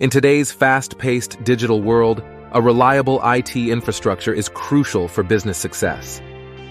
In today's fast-paced digital world, a reliable IT infrastructure is crucial for business success.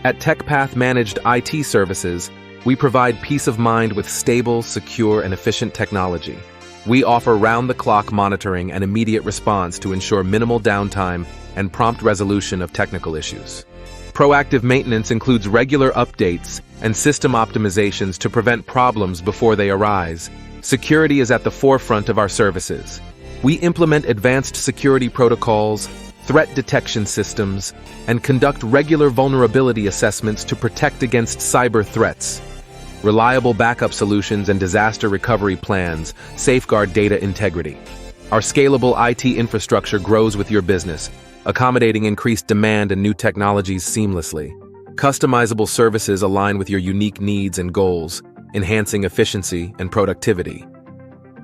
At TeckPath Managed IT Services, we provide peace of mind with stable, secure, and efficient technology. We offer round-the-clock monitoring and immediate response to ensure minimal downtime and prompt resolution of technical issues. Proactive maintenance includes regular updates and system optimizations to prevent problems before they arise. Security is at the forefront of our services. We implement advanced security protocols, threat detection systems, and conduct regular vulnerability assessments to protect against cyber threats. Reliable backup solutions and disaster recovery plans safeguard data integrity. Our scalable IT infrastructure grows with your business, accommodating increased demand and new technologies seamlessly. Customizable services align with your unique needs and goals, enhancing efficiency and productivity.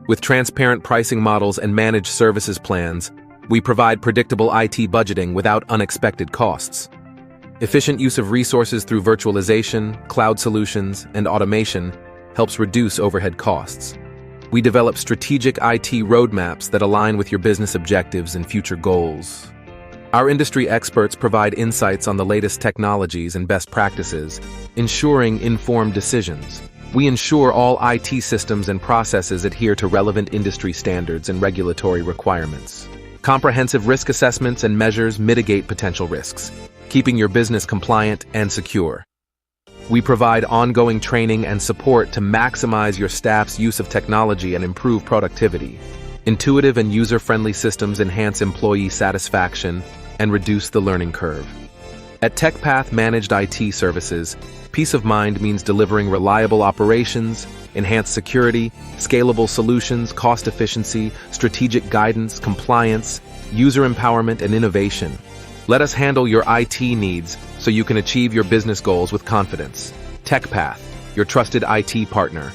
With transparent pricing models and managed services plans, we provide predictable IT budgeting without unexpected costs. Efficient use of resources through virtualization, cloud solutions, and automation helps reduce overhead costs. We develop strategic IT roadmaps that align with your business objectives and future goals. Our industry experts provide insights on the latest technologies and best practices, ensuring informed decisions. We ensure all IT systems and processes adhere to relevant industry standards and regulatory requirements. Comprehensive risk assessments and measures mitigate potential risks, keeping your business compliant and secure. We provide ongoing training and support to maximize your staff's use of technology and improve productivity. Intuitive and user-friendly systems enhance employee satisfaction and reduce the learning curve. At TeckPath Managed IT Services, peace of mind means delivering reliable operations, enhanced security, scalable solutions, cost efficiency, strategic guidance, compliance, user empowerment, and innovation. Let us handle your IT needs so you can achieve your business goals with confidence. TeckPath, your trusted IT partner.